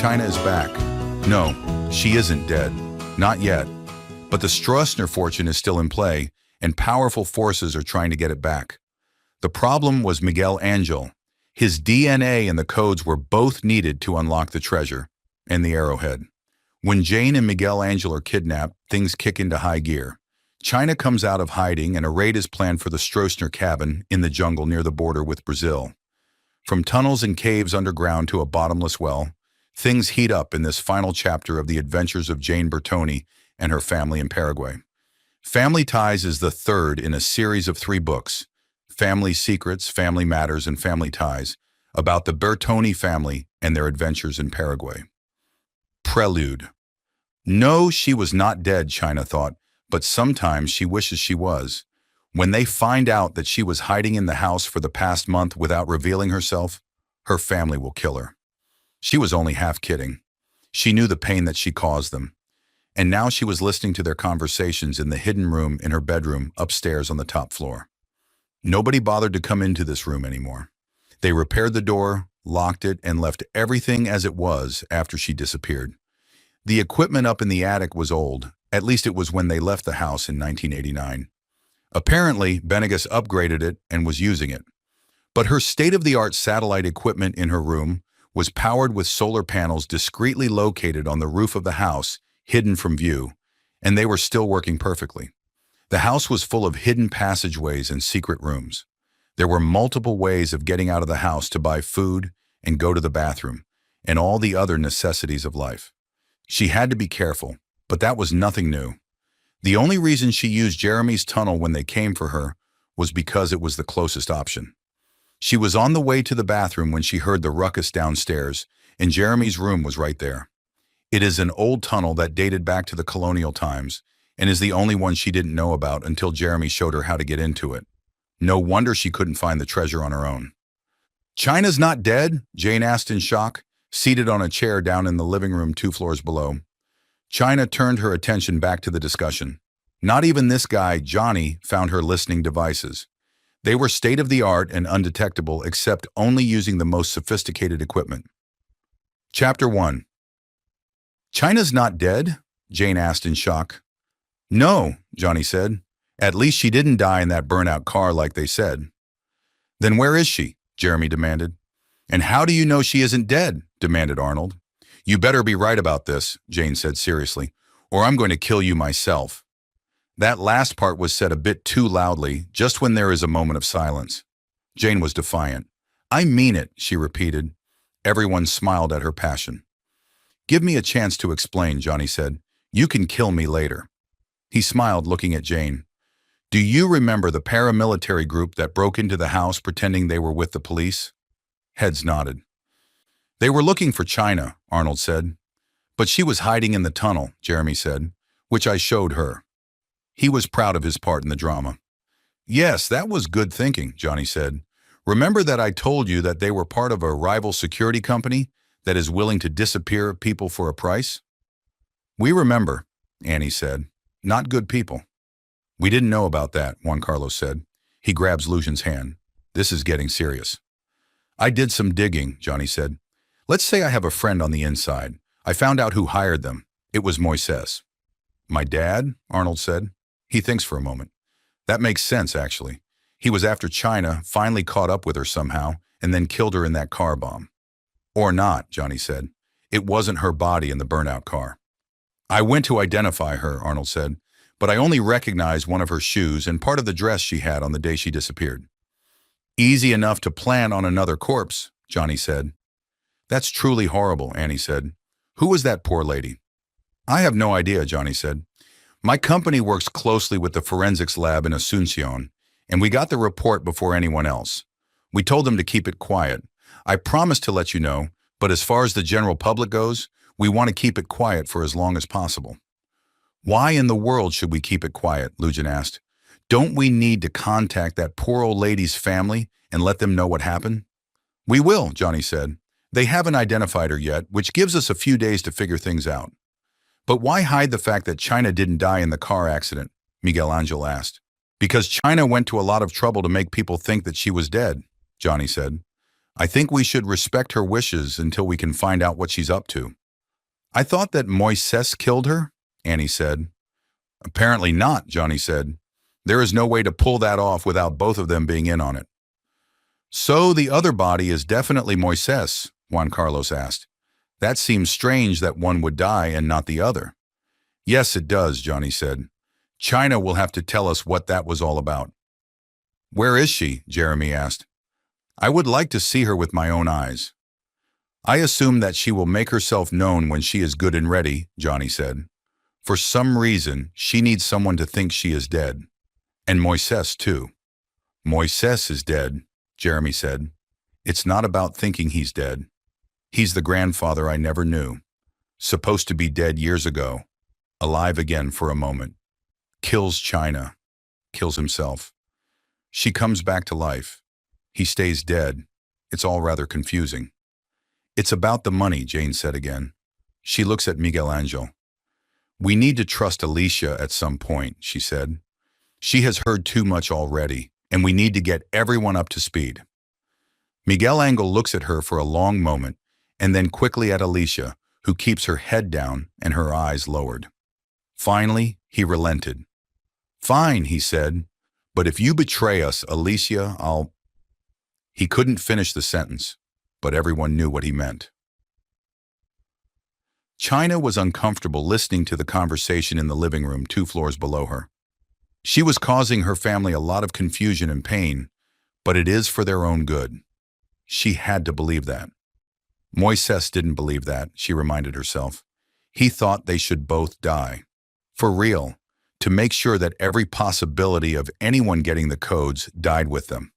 China is back. No, she isn't dead. Not yet. But the Stroessner fortune is still in play, and powerful forces are trying to get it back. The problem was Miguel Angel. His DNA and the codes were both needed to unlock the treasure and the arrowhead. When Jane and Miguel Angel are kidnapped, things kick into high gear. China comes out of hiding and a raid is planned for the Stroessner cabin in the jungle near the border with Brazil. From tunnels and caves underground to a bottomless well, things heat up in this final chapter of the adventures of Jane Bertoni and her family in Paraguay. Family Ties is the third in a series of 3 books, Family Secrets, Family Matters, and Family Ties, about the Bertoni family and their adventures in Paraguay. Prelude. No, she was not dead, China thought, but sometimes she wishes she was. When they find out that she was hiding in the house for the past month without revealing herself, her family will kill her. She was only half kidding. She knew the pain that she caused them. And now she was listening to their conversations in the hidden room in her bedroom upstairs on the top floor. Nobody bothered to come into this room anymore. They repaired the door, locked it, and left everything as it was after she disappeared. The equipment up in the attic was old. At least it was when they left the house in 1989. Apparently, Benegas upgraded it and was using it. But her state-of-the-art satellite equipment in her room was powered with solar panels discreetly located on the roof of the house, hidden from view, and they were still working perfectly. The house was full of hidden passageways and secret rooms. There were multiple ways of getting out of the house to buy food and go to the bathroom, and all the other necessities of life. She had to be careful, but that was nothing new. The only reason she used Jeremy's tunnel when they came for her was because it was the closest option. She was on the way to the bathroom when she heard the ruckus downstairs, and Jeremy's room was right there. It is an old tunnel that dated back to the colonial times, and is the only one she didn't know about until Jeremy showed her how to get into it. No wonder she couldn't find the treasure on her own. "China's not dead?" Jane asked in shock, seated on a chair down in the living room 2 floors below. China turned her attention back to the discussion. Not even this guy, Johnny, found her listening devices. They were state-of-the-art and undetectable except only using the most sophisticated equipment. Chapter 1. "China's not dead?" Jane asked in shock. "No," Johnny said. "At least she didn't die in that burnout car like they said." "Then where is she?" Jeremy demanded. "And how do you know she isn't dead?" demanded Arnold. "You better be right about this," Jane said seriously, "or I'm going to kill you myself." That last part was said a bit too loudly, just when there is a moment of silence. Jane was defiant. "I mean it," she repeated. Everyone smiled at her passion. "Give me a chance to explain," Johnny said. "You can kill me later." He smiled, looking at Jane. "Do you remember the paramilitary group that broke into the house pretending they were with the police?" Heads nodded. "They were looking for China," Arnold said. "But she was hiding in the tunnel," Jeremy said, "which I showed her." He was proud of his part in the drama. "Yes, that was good thinking," Johnny said. "Remember that I told you that they were part of a rival security company that is willing to disappear people for a price?" "We remember," Annie said. "Not good people." "We didn't know about that," Juan Carlos said. He grabs Lucian's hand. "This is getting serious." "I did some digging," Johnny said. "Let's say I have a friend on the inside. I found out who hired them. It was Moises." "My dad?" Arnold said. He thinks for a moment. "That makes sense, actually. He was after China, finally caught up with her somehow, and then killed her in that car bomb." "Or not," Johnny said. "It wasn't her body in the burnout car." "I went to identify her," Arnold said, "but I only recognized one of her shoes and part of the dress she had on the day she disappeared." "Easy enough to plan on another corpse," Johnny said. "That's truly horrible," Annie said. "Who was that poor lady?" "I have no idea," Johnny said. "My company works closely with the forensics lab in Asuncion, and we got the report before anyone else. We told them to keep it quiet. I promised to let you know, but as far as the general public goes, we want to keep it quiet for as long as possible." "Why in the world should we keep it quiet?" Lucian asked. "Don't we need to contact that poor old lady's family and let them know what happened?" "We will," Johnny said. "They haven't identified her yet, which gives us a few days to figure things out." "But why hide the fact that China didn't die in the car accident?" Miguel Angel asked. "Because China went to a lot of trouble to make people think that she was dead," Johnny said. "I think we should respect her wishes until we can find out what she's up to." I thought that Moises killed her, Annie said. Apparently not, Johnny said. There is no way to pull that off without both of them being in on it. So the other body is definitely Moises, Juan Carlos asked. That seems strange that one would die and not the other. Yes, it does, Johnny said. China will have to tell us what that was all about. Where is she? Jeremy asked. I would like to see her with my own eyes. I assume that she will make herself known when she is good and ready, Johnny said. For some reason, she needs someone to think she is dead. And Moises, too. Moises is dead, Jeremy said. It's not about thinking he's dead. He's the grandfather I never knew. Supposed to be dead years ago. Alive again for a moment. Kills China. Kills himself. She comes back to life. He stays dead. It's all rather confusing. It's about the money, Jane said again. She looks at Miguel Angel. We need to trust Alicia at some point, she said. She has heard too much already, and we need to get everyone up to speed. Miguel Angel looks at her for a long moment, and then quickly at Alicia, who keeps her head down and her eyes lowered. Finally, he relented. Fine, he said, but if you betray us, Alicia, I'll... He couldn't finish the sentence, but everyone knew what he meant. China was uncomfortable listening to the conversation in the living room 2 floors below her. She was causing her family a lot of confusion and pain, but it is for their own good. She had to believe that. Moises didn't believe that, she reminded herself. He thought they should both die. For real, to make sure that every possibility of anyone getting the codes died with them.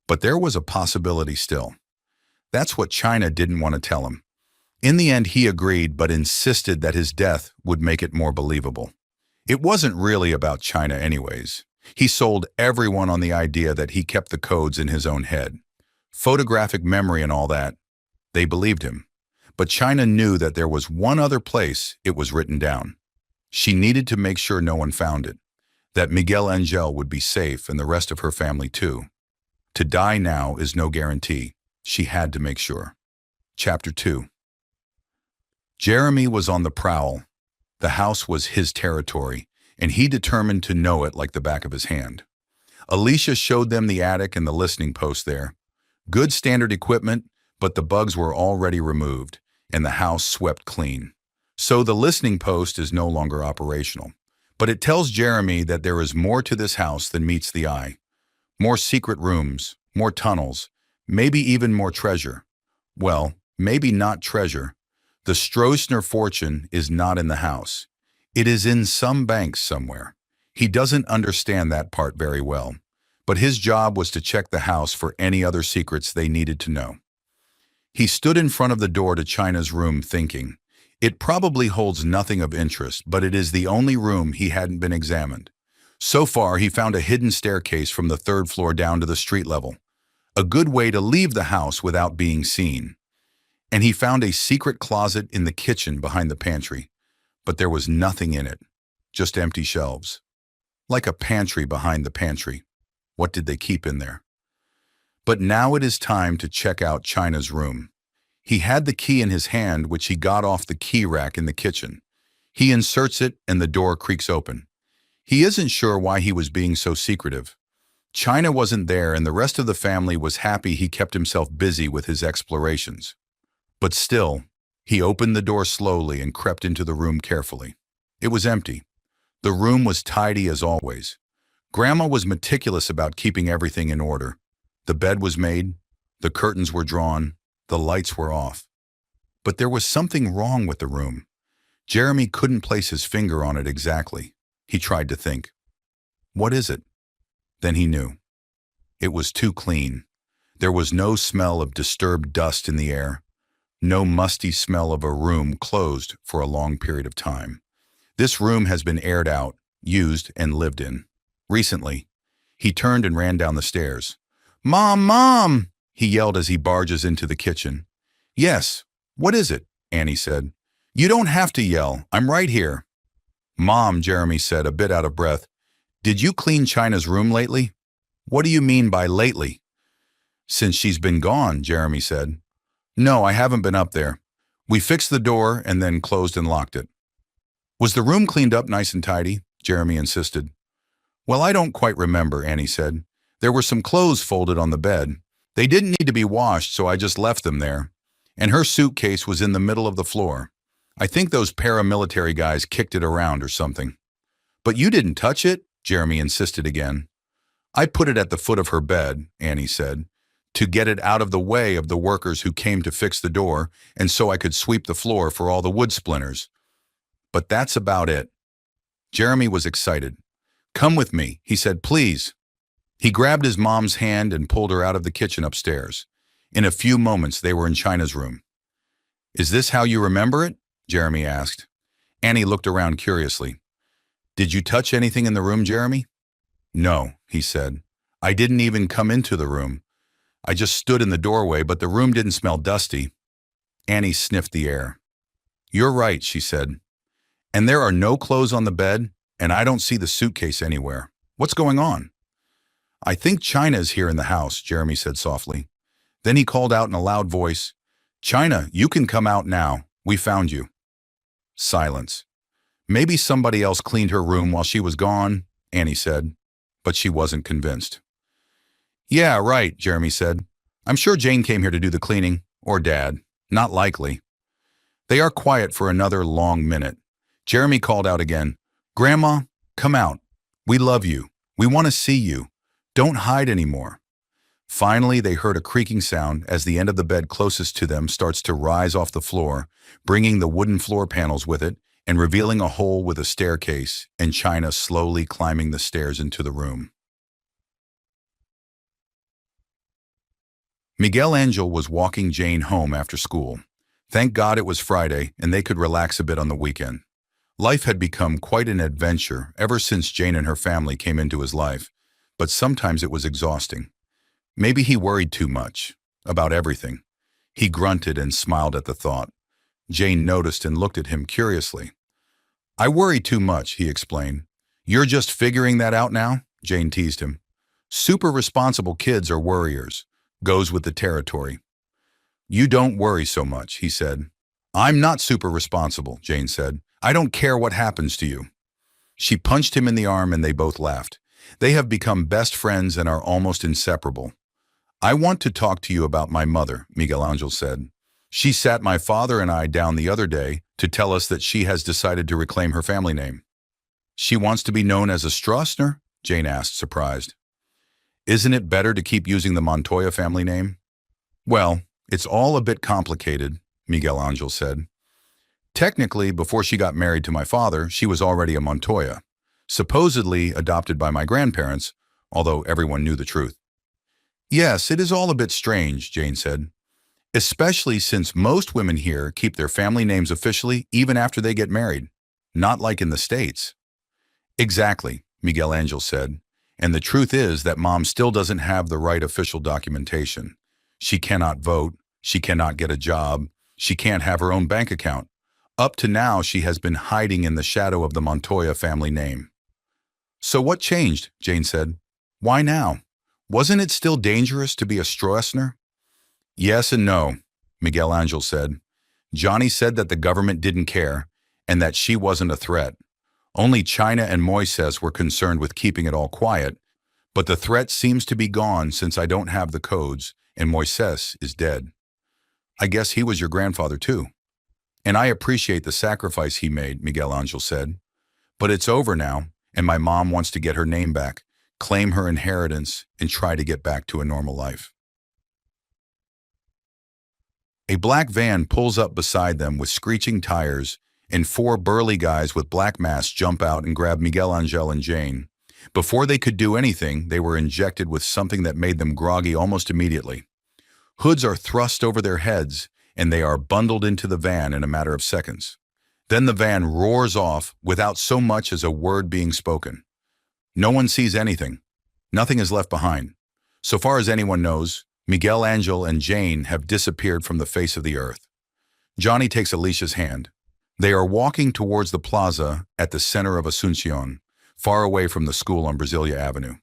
But there was a possibility still. That's what China didn't want to tell him. In the end, he agreed, but insisted that his death would make it more believable. It wasn't really about China anyways. He sold everyone on the idea that he kept the codes in his own head. Photographic memory and all that. They believed him. But China knew that there was one other place it was written down. She needed to make sure no one found it. That Miguel Angel would be safe and the rest of her family too. To die now is no guarantee. She had to make sure. Chapter 2. Jeremy was on the prowl. The house was his territory, and he determined to know it like the back of his hand. Alicia showed them the attic and the listening post there. Good standard equipment, but the bugs were already removed, and the house swept clean. So the listening post is no longer operational. But it tells Jeremy that there is more to this house than meets the eye. More secret rooms, more tunnels, maybe even more treasure. Well, maybe not treasure. The Stroessner fortune is not in the house. It is in some banks somewhere. He doesn't understand that part very well, but his job was to check the house for any other secrets they needed to know. He stood in front of the door to China's room thinking, it probably holds nothing of interest, but it is the only room he hadn't been examined. So far, he found a hidden staircase from the 3rd floor down to the street level. A good way to leave the house without being seen. And he found a secret closet in the kitchen behind the pantry, but there was nothing in it, just empty shelves. Like a pantry behind the pantry. What did they keep in there? But now it is time to check out China's room. He had the key in his hand, which he got off the key rack in the kitchen. He inserts it and the door creaks open. He isn't sure why he was being so secretive. China wasn't there and the rest of the family was happy he kept himself busy with his explorations. But still, he opened the door slowly and crept into the room carefully. It was empty. The room was tidy as always. Grandma was meticulous about keeping everything in order. The bed was made, the curtains were drawn, the lights were off. But there was something wrong with the room. Jeremy couldn't place his finger on it exactly. He tried to think. What is it? Then he knew. It was too clean. There was no smell of disturbed dust in the air. No musty smell of a room closed for a long period of time. This room has been aired out, used, and lived in. Recently, he turned and ran down the stairs. "Mom, Mom!" he yelled as he barges into the kitchen. "Yes, what is it?" Annie said. "You don't have to yell. I'm right here." "Mom," Jeremy said, a bit out of breath, "did you clean China's room lately?" "What do you mean by lately?" "Since she's been gone," Jeremy said. "No, I haven't been up there. We fixed the door and then closed and locked it. Was the room cleaned up nice and tidy? Jeremy insisted. Well, I don't quite remember, Annie said. There were some clothes folded on the bed. They didn't need to be washed, so I just left them there. And her suitcase was in the middle of the floor. I think those paramilitary guys kicked it around or something. But you didn't touch it? Jeremy insisted again. I put it at the foot of her bed, Annie said, to get it out of the way of the workers who came to fix the door, and so I could sweep the floor for all the wood splinters. But that's about it. Jeremy was excited. Come with me, he said, please. He grabbed his mom's hand and pulled her out of the kitchen upstairs. In a few moments, they were in China's room. Is this how you remember it? Jeremy asked. Annie looked around curiously. Did you touch anything in the room, Jeremy? No, he said. I didn't even come into the room. I just stood in the doorway, but the room didn't smell dusty. Annie sniffed the air. You're right, she said. And there are no clothes on the bed, and I don't see the suitcase anywhere. What's going on? I think China is here in the house, Jeremy said softly. Then he called out in a loud voice, China, you can come out now. We found you. Silence. Maybe somebody else cleaned her room while she was gone, Annie said, but she wasn't convinced. Yeah, right, Jeremy said. I'm sure Jane came here to do the cleaning, or Dad. Not likely. They are quiet for another long minute. Jeremy called out again, Grandma, come out. We love you. We want to see you. Don't hide anymore. Finally, they heard a creaking sound as the end of the bed closest to them starts to rise off the floor, bringing the wooden floor panels with it and revealing a hole with a staircase and China slowly climbing the stairs into the room. Miguel Angel was walking Jane home after school. Thank God it was Friday and they could relax a bit on the weekend. Life had become quite an adventure ever since Jane and her family came into his life, but sometimes it was exhausting. Maybe he worried too much, about everything. He grunted and smiled at the thought. Jane noticed and looked at him curiously. I worry too much, he explained. You're just figuring that out now? Jane teased him. Super responsible kids are worriers. Goes with the territory. You don't worry so much, he said. I'm not super responsible, Jane said. I don't care what happens to you. She punched him in the arm and they both laughed. They have become best friends and are almost inseparable. I want to talk to you about my mother, Miguel Angel said. She sat my father and I down the other day to tell us that she has decided to reclaim her family name. She wants to be known as a Stroessner? Jane asked, surprised. Isn't it better to keep using the Montoya family name? Well, it's all a bit complicated, Miguel Angel said. Technically, before she got married to my father, she was already a Montoya, supposedly adopted by my grandparents, although everyone knew the truth. Yes, it is all a bit strange, Jane said, especially since most women here keep their family names officially even after they get married, not like in the States. Exactly, Miguel Angel said, and the truth is that Mom still doesn't have the right official documentation. She cannot vote, she cannot get a job, she can't have her own bank account. Up to now, she has been hiding in the shadow of the Montoya family name. So what changed? Jane said. Why now? Wasn't it still dangerous to be a Stroessner? Yes and no, Miguel Angel said. Johnny said that the government didn't care and that she wasn't a threat. Only China and Moises were concerned with keeping it all quiet, but the threat seems to be gone since I don't have the codes and Moises is dead. I guess he was your grandfather too. And I appreciate the sacrifice he made, Miguel Angel said. But it's over now, and my mom wants to get her name back, claim her inheritance, and try to get back to a normal life. A black van pulls up beside them with screeching tires, and four burly guys with black masks jump out and grab Miguel Angel and Jane. Before they could do anything, they were injected with something that made them groggy almost immediately. Hoods are thrust over their heads, and they are bundled into the van in a matter of seconds. Then the van roars off without so much as a word being spoken. No one sees anything. Nothing is left behind. So far as anyone knows, Miguel Angel and Jane have disappeared from the face of the earth. Johnny takes Alicia's hand. They are walking towards the plaza at the center of Asuncion, far away from the school on Brasilia Avenue.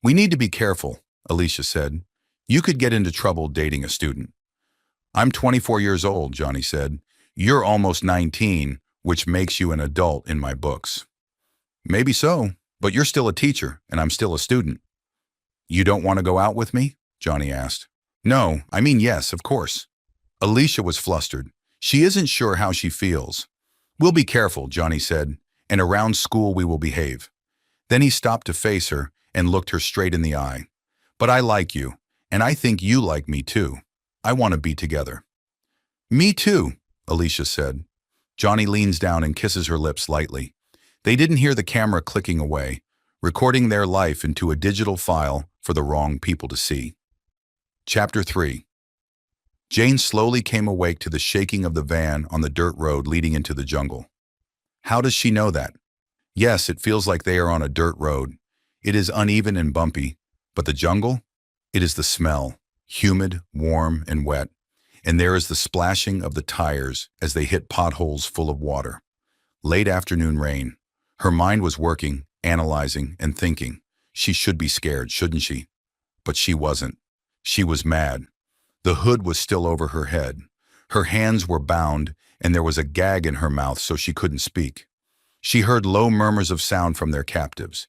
We need to be careful, Alicia said. You could get into trouble dating a student. I'm 24 years old, Johnny said. You're almost 19, which makes you an adult in my books. Maybe so, but you're still a teacher, and I'm still a student. You don't want to go out with me? Johnny asked. No, I mean yes, of course. Alicia was flustered. She isn't sure how she feels. We'll be careful, Johnny said, and around school we will behave. Then he stopped to face her and looked her straight in the eye. But I like you, and I think you like me too. I want to be together. Me too, Alicia said. Johnny leans down and kisses her lips lightly. They didn't hear the camera clicking away, recording their life into a digital file for the wrong people to see. Chapter 3. Jane slowly came awake to the shaking of the van on the dirt road leading into the jungle. How does she know that? Yes, it feels like they are on a dirt road. It is uneven and bumpy, but the jungle? It is the smell, humid, warm, and wet, and there is the splashing of the tires as they hit potholes full of water. Late afternoon rain. Her mind was working, analyzing, and thinking. She should be scared, shouldn't she? But she wasn't. She was mad. The hood was still over her head. Her hands were bound, and there was a gag in her mouth so she couldn't speak. She heard low murmurs of sound from their captives.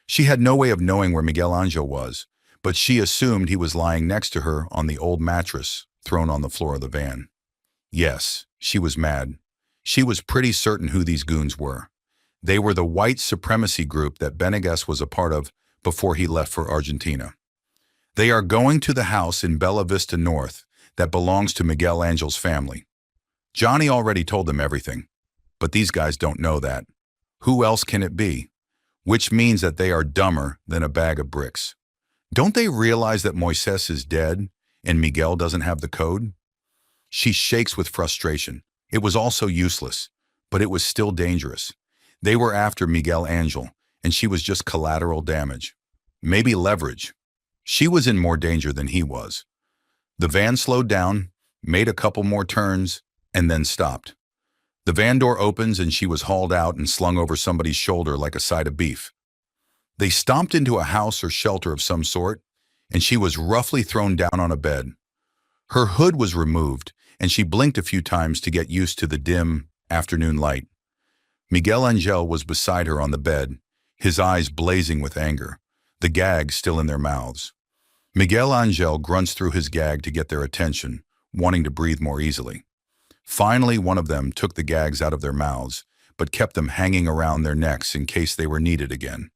She had no way of knowing where Miguel Angel was, but she assumed he was lying next to her on the old mattress thrown on the floor of the van. Yes, she was mad. She was pretty certain who these goons were. They were the white supremacy group that Benegas was a part of before he left for Argentina. They are going to the house in Bella Vista North that belongs to Miguel Angel's family. Johnny already told them everything, but these guys don't know that. Who else can it be? Which means that they are dumber than a bag of bricks. Don't they realize that Moises is dead and Miguel doesn't have the code? She shakes with frustration. It was also useless, but it was still dangerous. They were after Miguel Angel, and she was just collateral damage. Maybe leverage. She was in more danger than he was. The van slowed down, made a couple more turns, and then stopped. The van door opens and she was hauled out and slung over somebody's shoulder like a side of beef. They stomped into a house or shelter of some sort, and she was roughly thrown down on a bed. Her hood was removed, and she blinked a few times to get used to the dim, afternoon light. Miguel Angel was beside her on the bed, his eyes blazing with anger, the gag still in their mouths. Miguel Angel grunts through his gag to get their attention, wanting to breathe more easily. Finally, one of them took the gags out of their mouths, but kept them hanging around their necks in case they were needed again.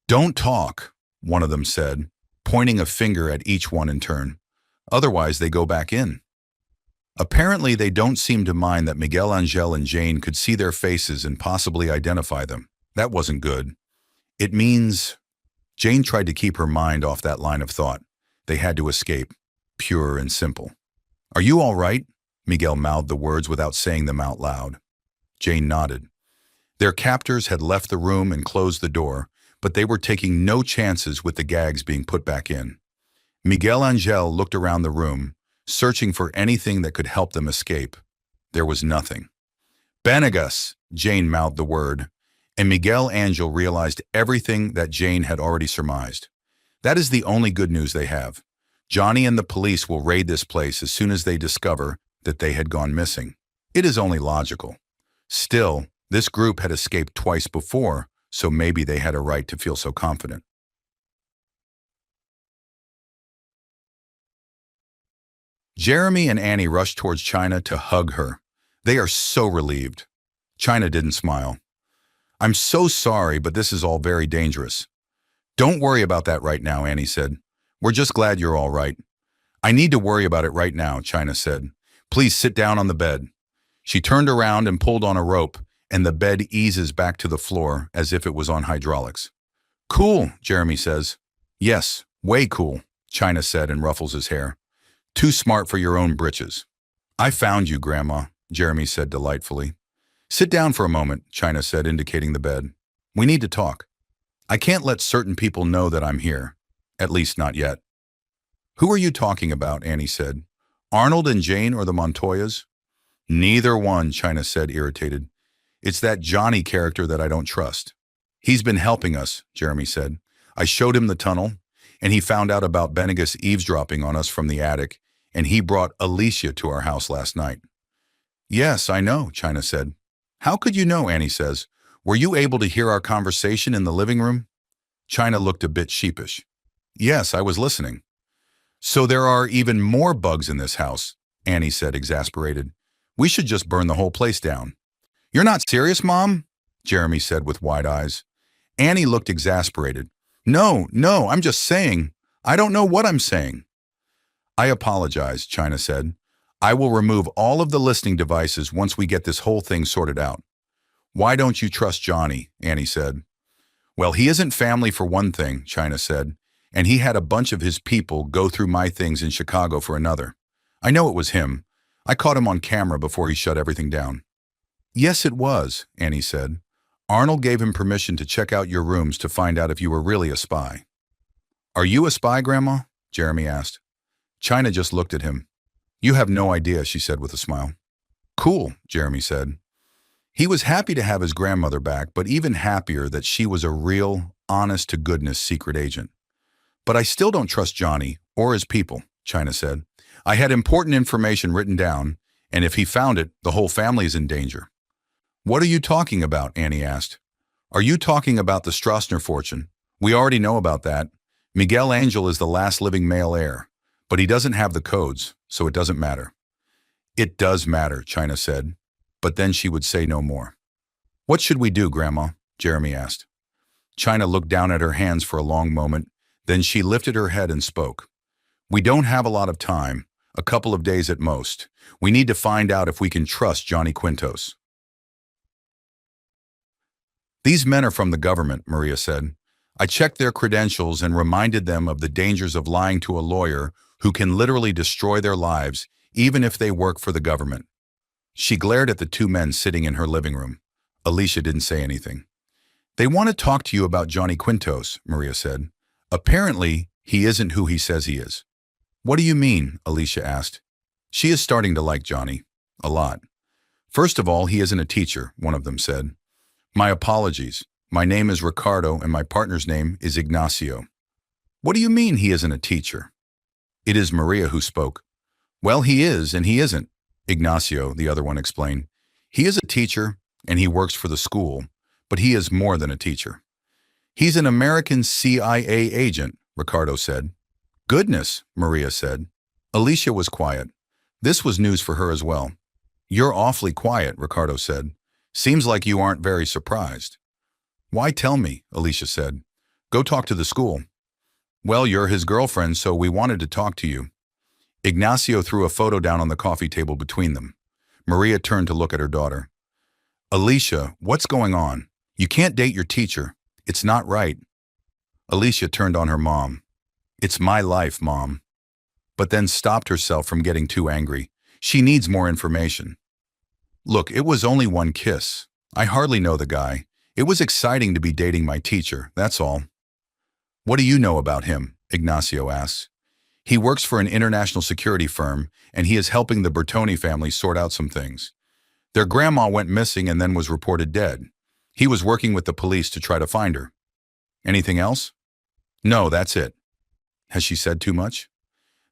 "Don't talk," one of them said, pointing a finger at each one in turn. "Otherwise, they go back in." Apparently, they don't seem to mind that Miguel Angel and Jane could see their faces and possibly identify them. That wasn't good. It means... Jane tried to keep her mind off that line of thought. They had to escape, pure and simple. "Are you all right?" Miguel mouthed the words without saying them out loud. Jane nodded. Their captors had left the room and closed the door, but they were taking no chances with the gags being put back in. Miguel Angel looked around the room, searching for anything that could help them escape. There was nothing. "Benegas," Jane mouthed the word, and Miguel Angel realized everything that Jane had already surmised. That is the only good news they have. Johnny and the police will raid this place as soon as they discover that they had gone missing. It is only logical. Still, this group had escaped twice before, so maybe they had a right to feel so confident. Jeremy and Annie rushed towards China to hug her. They are so relieved. China didn't smile. "I'm so sorry, but this is all very dangerous." "Don't worry about that right now," Annie said. "We're just glad you're all right." "I need to worry about it right now," China said. "Please sit down on the bed." She turned around and pulled on a rope, and the bed eases back to the floor as if it was on hydraulics. "Cool," Jeremy says. "Yes, way cool," China said and ruffles his hair. "Too smart for your own britches." "I found you, Grandma," Jeremy said delightfully. "Sit down for a moment," China said, indicating the bed. "We need to talk. I can't let certain people know that I'm here. At least not yet." "Who are you talking about?" Annie said. "Arnold and Jane or the Montoyas?" "Neither one," China said, irritated. "It's that Johnny character that I don't trust." "He's been helping us," Jeremy said. "I showed him the tunnel, and he found out about Benegas eavesdropping on us from the attic, and he brought Alicia to our house last night." Yes, I know, China said. How could you know, Annie says. Were you able to hear our conversation in the living room? China looked a bit sheepish. Yes, I was listening. So there are even more bugs in this house, Annie said, exasperated. We should just burn the whole place down. You're not serious, Mom? Jeremy said with wide eyes. Annie looked exasperated. No, no, I'm just saying. I don't know what I'm saying. I apologize, China said. I will remove all of the listening devices once we get this whole thing sorted out. Why don't you trust Johnny? Annie said. Well, he isn't family for one thing, China said, and he had a bunch of his people go through my things in Chicago for another. I know it was him. I caught him on camera before he shut everything down. Yes, it was, Annie said. Arnold gave him permission to check out your rooms to find out if you were really a spy. Are you a spy, Grandma? Jeremy asked. China just looked at him. You have no idea, she said with a smile. Cool, Jeremy said. He was happy to have his grandmother back, but even happier that she was a real, honest-to-goodness secret agent. But I still don't trust Johnny or his people, China said. I had important information written down, and if he found it, the whole family is in danger. What are you talking about? Annie asked. Are you talking about the Stroessner fortune? We already know about that. Miguel Angel is the last living male heir, but he doesn't have the codes, so it doesn't matter. It does matter, China said, but then she would say no more. What should we do, Grandma? Jeremy asked. China looked down at her hands for a long moment, then she lifted her head and spoke. We don't have a lot of time, a couple of days at most. We need to find out if we can trust Johnny Quintos. These men are from the government, Maria said. I checked their credentials and reminded them of the dangers of lying to a lawyer who can literally destroy their lives even if they work for the government. She glared at the two men sitting in her living room. Alicia didn't say anything. They want to talk to you about Johnny Quintos, Maria said. Apparently, he isn't who he says he is. What do you mean? Alicia asked. She is starting to like Johnny. A lot. First of all, he isn't a teacher, one of them said. My apologies. My name is Ricardo and my partner's name is Ignacio. What do you mean he isn't a teacher? It is Maria who spoke. Well, he is and he isn't, Ignacio, the other one explained. He is a teacher and he works for the school, but he is more than a teacher. He's an American CIA agent, Ricardo said. Goodness, Maria said. Alicia was quiet. This was news for her as well. You're awfully quiet, Ricardo said. Seems like you aren't very surprised. Why tell me? Alicia said. Go talk to the school. Well, you're his girlfriend, so we wanted to talk to you. Ignacio threw a photo down on the coffee table between them. Maria turned to look at her daughter. Alicia, what's going on? You can't date your teacher. It's not right. Alicia turned on her mom. It's my life, Mom. But then stopped herself from getting too angry. She needs more information. Look, it was only one kiss. I hardly know the guy. It was exciting to be dating my teacher, that's all. What do you know about him? Ignacio asked. He works for an international security firm, and he is helping the Bertoni family sort out some things. Their grandma went missing and then was reported dead. He was working with the police to try to find her. Anything else? No, that's it. Has she said too much?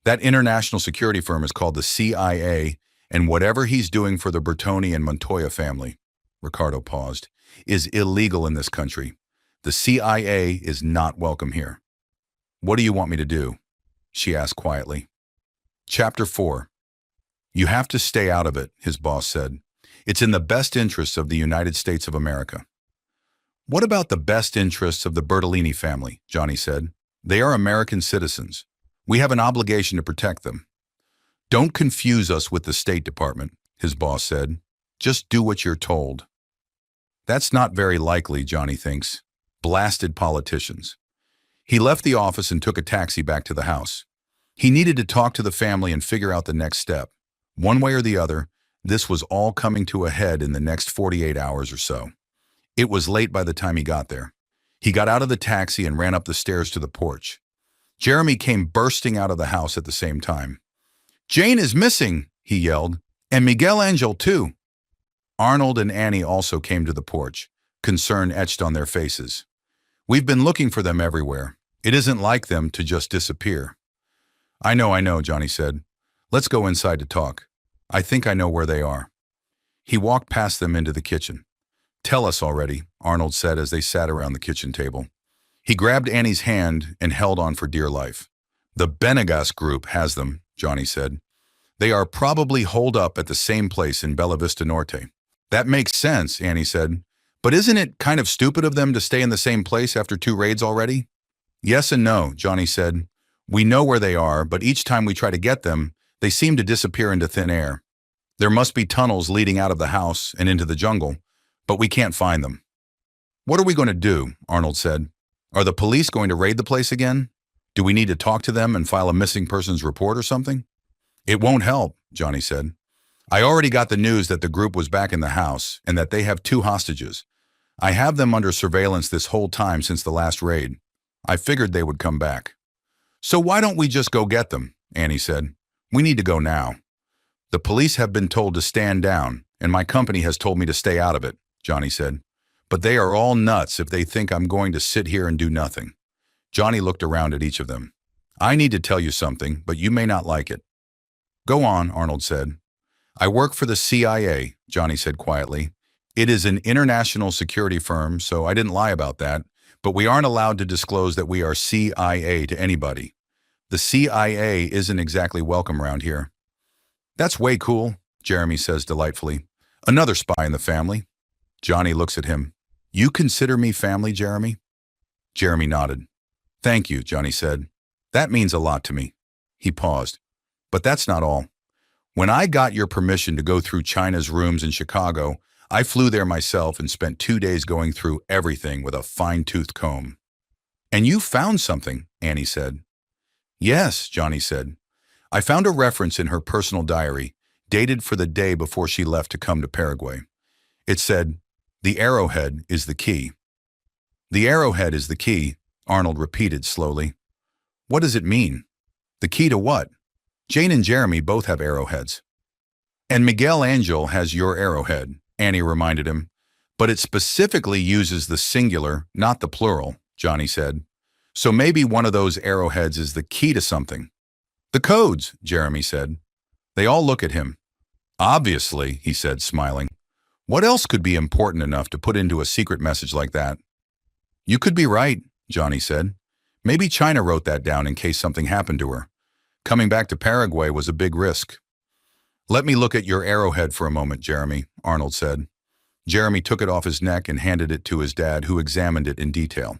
That international security firm is called the CIA, and whatever he's doing for the Bertoni and Montoya family, Ricardo paused, is illegal in this country. The CIA is not welcome here. What do you want me to do? She asked quietly. Chapter 4. You have to stay out of it, his boss said. It's in the best interests of the United States of America. What about the best interests of the Bertolini family? Johnny said. They are American citizens. We have an obligation to protect them. Don't confuse us with the State Department, his boss said. Just do what you're told. That's not very likely, Johnny thinks. Blasted politicians. He left the office and took a taxi back to the house. He needed to talk to the family and figure out the next step. One way or the other, this was all coming to a head in the next 48 hours or so. It was late by the time he got there. He got out of the taxi and ran up the stairs to the porch. Jeremy came bursting out of the house at the same time. Jane is missing, he yelled, and Miguel Angel too. Arnold and Annie also came to the porch, concern etched on their faces. We've been looking for them everywhere. It isn't like them to just disappear. I know, Johnny said. Let's go inside to talk. I think I know where they are. He walked past them into the kitchen. "Tell us already," Arnold said as they sat around the kitchen table. He grabbed Annie's hand and held on for dear life. "The Benegas group has them," Johnny said. "They are probably holed up at the same place in Bella Vista Norte." "That makes sense," Annie said. "But isn't it kind of stupid of them to stay in the same place after 2 raids already?" "Yes and no," Johnny said. "We know where they are, but each time we try to get them, they seem to disappear into thin air. There must be tunnels leading out of the house and into the jungle, but we can't find them." "What are we going to do?" Arnold said. "Are the police going to raid the place again? Do we need to talk to them and file a missing persons report or something?" "It won't help," Johnny said. "I already got the news that the group was back in the house and that they have 2 hostages. I have them under surveillance this whole time since the last raid. I figured they would come back." "So why don't we just go get them?" Annie said. "We need to go now." "The police have been told to stand down, and my company has told me to stay out of it," Johnny said. "But they are all nuts if they think I'm going to sit here and do nothing." Johnny looked around at each of them. "I need to tell you something, but you may not like it." "Go on," Arnold said. "I work for the CIA," Johnny said quietly. "It is an international security firm, so I didn't lie about that, but we aren't allowed to disclose that we are CIA to anybody. The CIA isn't exactly welcome around here." "That's way cool," Jeremy says delightfully. "Another spy in the family." Johnny looks at him. "You consider me family, Jeremy?" Jeremy nodded. "Thank you," Johnny said. "That means a lot to me." He paused. "But that's not all. When I got your permission to go through China's rooms in Chicago, I flew there myself and spent 2 days going through everything with a fine-toothed comb." "And you found something," Annie said. "Yes," Johnny said. "I found a reference in her personal diary, dated for the day before she left to come to Paraguay. It said, 'The arrowhead is the key.'" "The arrowhead is the key," Arnold repeated slowly. "What does it mean? The key to what? Jane and Jeremy both have arrowheads." "And Miguel Angel has your arrowhead," Annie reminded him. "But it specifically uses the singular, not the plural," Johnny said. "So maybe one of those arrowheads is the key to something." "The codes," Jeremy said. They all look at him. "Obviously," he said, smiling. "What else could be important enough to put into a secret message like that?" "You could be right," Johnny said. "Maybe China wrote that down in case something happened to her. Coming back to Paraguay was a big risk." "Let me look at your arrowhead for a moment, Jeremy," Arnold said. Jeremy took it off his neck and handed it to his dad, who examined it in detail.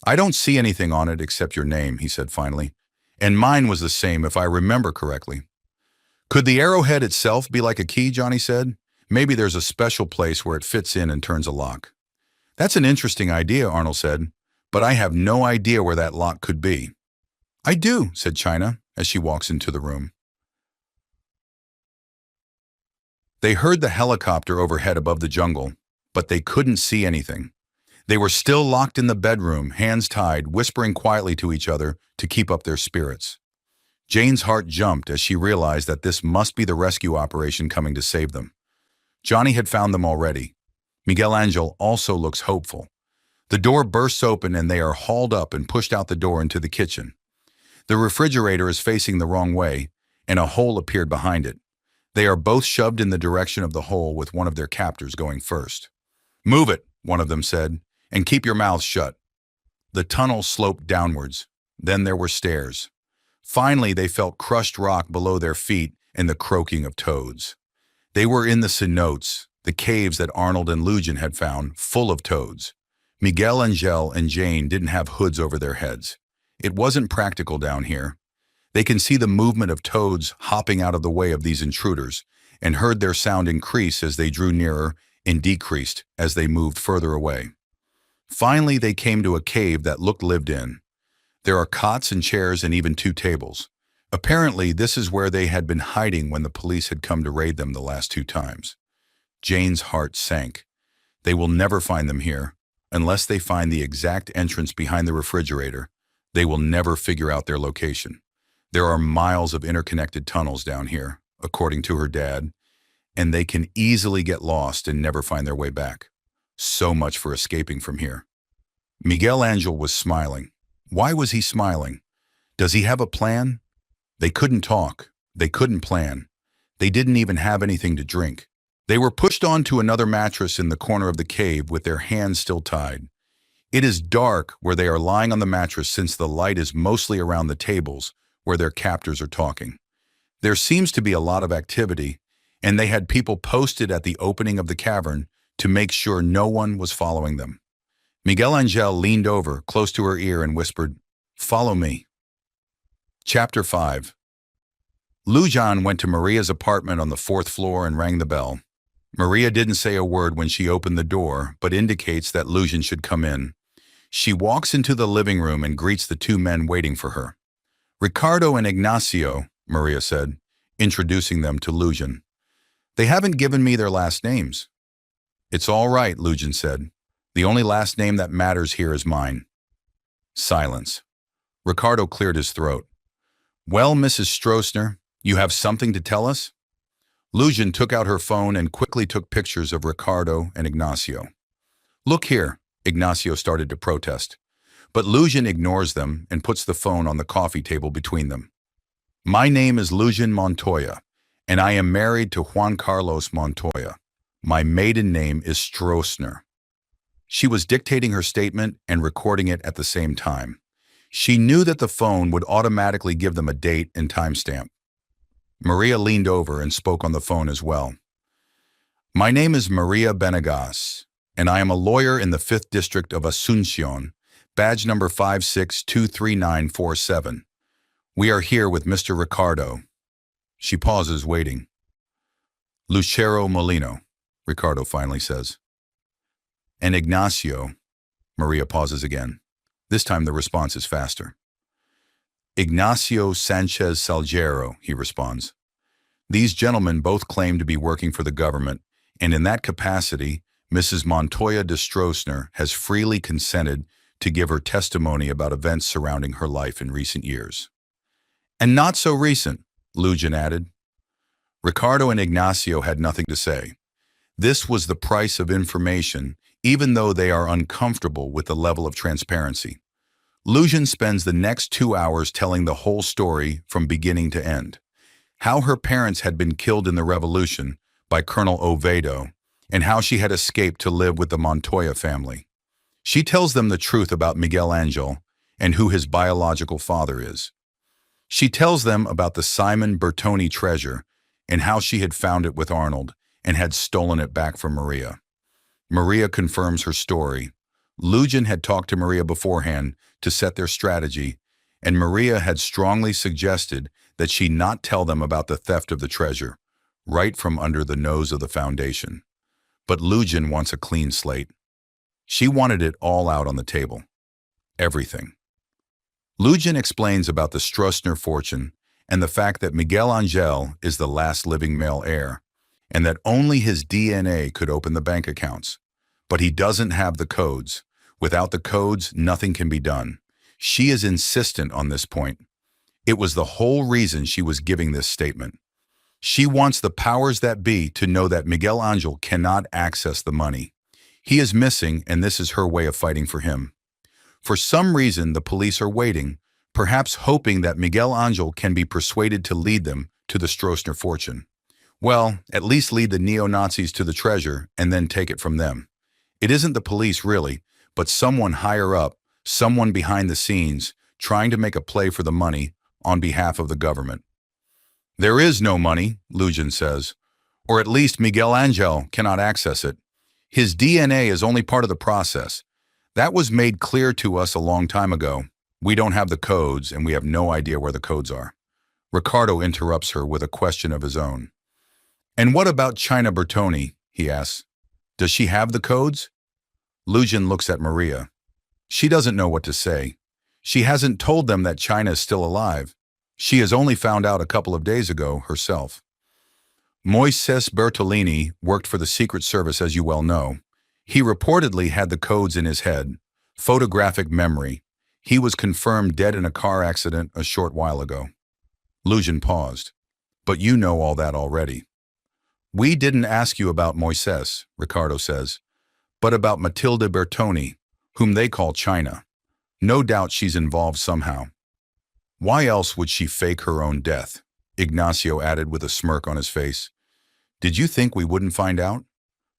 "I don't see anything on it except your name," he said finally. "And mine was the same, if I remember correctly." "Could the arrowhead itself be like a key?" Johnny said. "Maybe there's a special place where it fits in and turns a lock." "That's an interesting idea," Arnold said, "but I have no idea where that lock could be." "I do," said China, as she walks into the room. They heard the helicopter overhead above the jungle, but they couldn't see anything. They were still locked in the bedroom, hands tied, whispering quietly to each other to keep up their spirits. Jane's heart jumped as she realized that this must be the rescue operation coming to save them. Johnny had found them already. Miguel Angel also looks hopeful. The door bursts open and they are hauled up and pushed out the door into the kitchen. The refrigerator is facing the wrong way, and a hole appeared behind it. They are both shoved in the direction of the hole, with one of their captors going first. "Move it," one of them said, "and keep your mouths shut." The tunnel sloped downwards. Then there were stairs. Finally, they felt crushed rock below their feet and the croaking of toads. They were in the cenotes, the caves that Arnold and Lujan had found, full of toads. Miguel Angel and Jane didn't have hoods over their heads. It wasn't practical down here. They can see the movement of toads hopping out of the way of these intruders, and heard their sound increase as they drew nearer and decreased as they moved further away. Finally, they came to a cave that looked lived in. There are cots and chairs and even 2 tables. Apparently, this is where they had been hiding when the police had come to raid them the last 2 times. Jane's heart sank. They will never find them here. Unless they find the exact entrance behind the refrigerator, they will never figure out their location. There are miles of interconnected tunnels down here, according to her dad, and they can easily get lost and never find their way back. So much for escaping from here. Miguel Angel was smiling. Why was he smiling? Does he have a plan? They couldn't talk. They couldn't plan. They didn't even have anything to drink. They were pushed onto another mattress in the corner of the cave with their hands still tied. It is dark where they are lying on the mattress since the light is mostly around the tables where their captors are talking. There seems to be a lot of activity, and they had people posted at the opening of the cavern to make sure no one was following them. Miguel Angel leaned over, close to her ear, and whispered, "Follow me." Chapter 5. Lujan went to Maria's apartment on the 4th floor and rang the bell. Maria didn't say a word when she opened the door, but indicates that Lujan should come in. She walks into the living room and greets the two men waiting for her. "Ricardo and Ignacio," Maria said, introducing them to Lujan. "They haven't given me their last names." "It's all right," Lujan said. "The only last name that matters here is mine." Silence. Ricardo cleared his throat. "Well, Mrs. Stroessner, you have something to tell us?" Lujan took out her phone and quickly took pictures of Ricardo and Ignacio. "Look here," Ignacio started to protest. But Lujan ignores them and puts the phone on the coffee table between them. "My name is Lujan Montoya, and I am married to Juan Carlos Montoya. My maiden name is Stroessner." She was dictating her statement and recording it at the same time. She knew that the phone would automatically give them a date and timestamp. Maria leaned over and spoke on the phone as well. "My name is Maria Benegas, and I am a lawyer in the 5th District of Asuncion, badge number 5623947. We are here with Mr. Ricardo." She pauses, waiting. "Lucero Molino," Ricardo finally says. "And Ignacio," Maria pauses again. This time the response is faster. "Ignacio Sanchez Salguero," he responds. "These gentlemen both claim to be working for the government, and in that capacity, Mrs. Montoya de Stroessner has freely consented to give her testimony about events surrounding her life in recent years." "And not so recent," Lujan added. Ricardo and Ignacio had nothing to say. This was the price of information, even though they are uncomfortable with the level of transparency. Lujan spends the next 2 hours telling the whole story from beginning to end. How her parents had been killed in the revolution by Colonel Oviedo, and how she had escaped to live with the Montoya family. She tells them the truth about Miguel Angel and who his biological father is. She tells them about the Simon Bertoni treasure and how she had found it with Arnold and had stolen it back from Maria. Maria confirms her story. Lujan had talked to Maria beforehand to set their strategy, and Maria had strongly suggested that she not tell them about the theft of the treasure, right from under the nose of the Foundation. But Lujan wants a clean slate. She wanted it all out on the table. Everything. Lujan explains about the Stroessner fortune and the fact that Miguel Angel is the last living male heir, and that only his DNA could open the bank accounts. But he doesn't have the codes. Without the codes, nothing can be done. She is insistent on this point. It was the whole reason she was giving this statement. She wants the powers that be to know that Miguel Angel cannot access the money. He is missing, and this is her way of fighting for him. For some reason, the police are waiting, perhaps hoping that Miguel Angel can be persuaded to lead them to the Stroessner fortune. Well, at least lead the neo-Nazis to the treasure and then take it from them. It isn't the police, really, but someone higher up, someone behind the scenes, trying to make a play for the money on behalf of the government. "There is no money," Lujan says, "or at least Miguel Angel cannot access it. His DNA is only part of the process. That was made clear to us a long time ago. We don't have the codes, and we have no idea where the codes are." Ricardo interrupts her with a question of his own. "And what about China Bertoni?" he asks. "Does she have the codes?" Lujan looks at Maria. She doesn't know what to say. She hasn't told them that China is still alive. She has only found out a couple of days ago herself. Moises Bertolini worked for the Secret Service, as you well know. He reportedly had the codes in his head, photographic memory. He was confirmed dead in a car accident a short while ago. Lujan paused. "But you know all that already." "We didn't ask you about Moises," Ricardo says, "but about Matilde Bertoni, whom they call China. No doubt she's involved somehow." "Why else would she fake her own death?" Ignacio added with a smirk on his face. Did you think we wouldn't find out?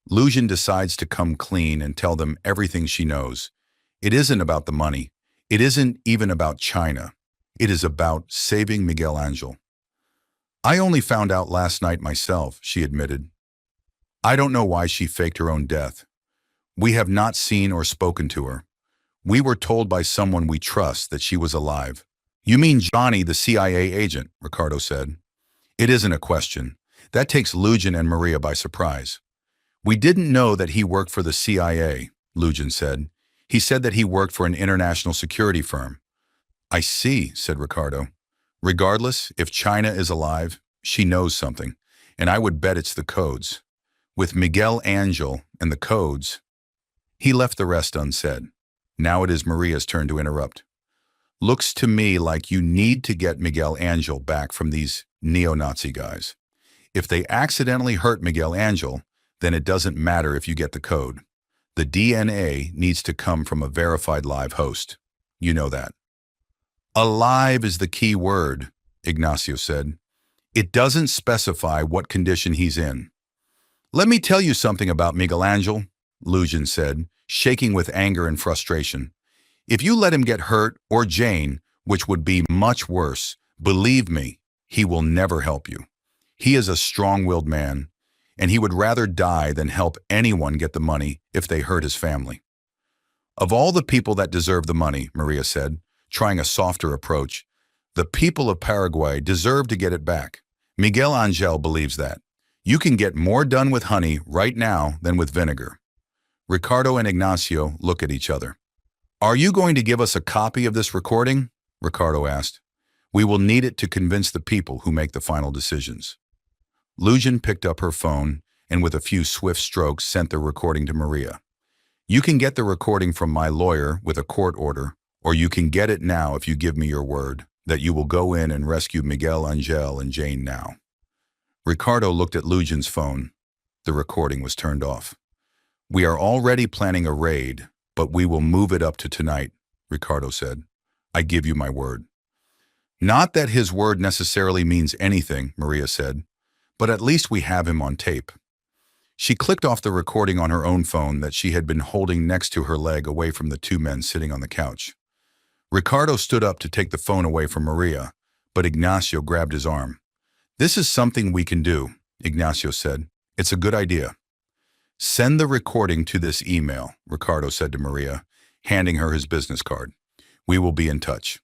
Lucian decides to come clean and tell them everything she knows. It isn't about the money. It isn't even about China. It is about saving Miguel Angel. I only found out last night myself, she admitted. I don't know why she faked her own death. We have not seen or spoken to her. We were told by someone we trust that she was alive. You mean Johnny, the CIA agent, Ricardo said. It isn't a question. That takes Lucian and Maria by surprise. We didn't know that he worked for the CIA, Lucian said. He said that he worked for an international security firm. I see, said Ricardo. Regardless, if China is alive, she knows something, and I would bet it's the codes. With Miguel Angel and the codes, he left the rest unsaid. Now it is Maria's turn to interrupt. Looks to me like you need to get Miguel Angel back from these neo-Nazi guys. If they accidentally hurt Miguel Angel, then it doesn't matter if you get the code. The DNA needs to come from a verified live host. You know that. Alive is the key word, Ignacio said. It doesn't specify what condition he's in. Let me tell you something about Miguel Angel, Lucian said, shaking with anger and frustration. If you let him get hurt, or Jane, which would be much worse, believe me, he will never help you. He is a strong-willed man, and he would rather die than help anyone get the money if they hurt his family. Of all the people that deserve the money, Maria said, trying a softer approach, the people of Paraguay deserve to get it back. Miguel Angel believes that. You can get more done with honey right now than with vinegar. Ricardo and Ignacio look at each other. Are you going to give us a copy of this recording? Ricardo asked. We will need it to convince the people who make the final decisions. Lucian picked up her phone and with a few swift strokes sent the recording to Maria. You can get the recording from my lawyer with a court order, or you can get it now if you give me your word that you will go in and rescue Miguel Angel and Jane now. Ricardo looked at Lucian's phone. The recording was turned off. We are already planning a raid, but we will move it up to tonight, Ricardo said. I give you my word. Not that his word necessarily means anything, Maria said, but at least we have him on tape. She clicked off the recording on her own phone that she had been holding next to her leg away from the two men sitting on the couch. Ricardo stood up to take the phone away from Maria, but Ignacio grabbed his arm. This is something we can do, Ignacio said. It's a good idea. Send the recording to this email, Ricardo said to Maria, handing her his business card. We will be in touch.